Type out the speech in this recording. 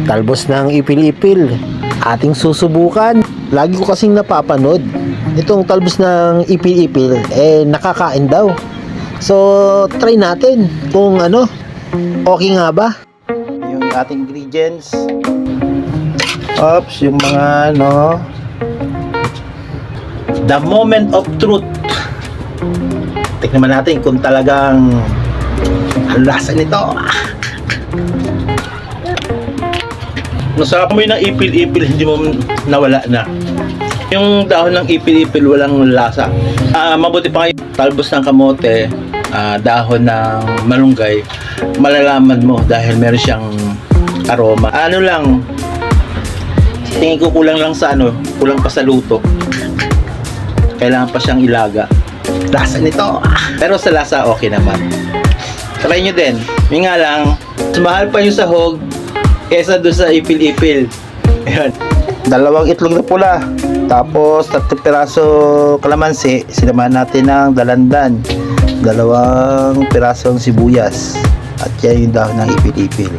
Talbos ng ipil-ipil. Ating susubukan. Lagi ko kasing napapanood. Itong talbos ng ipil-ipil, nakakain daw. So, try natin kung okay nga ba. Yung ating ingredients. Oops, yung mga the moment of truth. Tignan natin kung talagang ang lasa nito. Masarap mo yun ng ipil-ipil, hindi mo nawala na. Yung dahon ng ipil-ipil walang lasa. Mabuti pa kayo, talbos ng kamote, dahon ng malunggay, malalaman mo dahil meron siyang aroma. Tingin ko kulang lang sa kulang pa sa luto. Kailangan pa siyang ilaga. Lasa nito. Pero sa lasa okay naman. Try nyo din. Yung nga lang, mahal pa yung sahog kesa doon sa ipil-ipil. Ayan. 2 itlog na pula. Tapos 3 piraso kalamansi. Sinamahan natin ng dalandan. 2 pirasong sibuyas. At yan yung dahon ng ipil-ipil.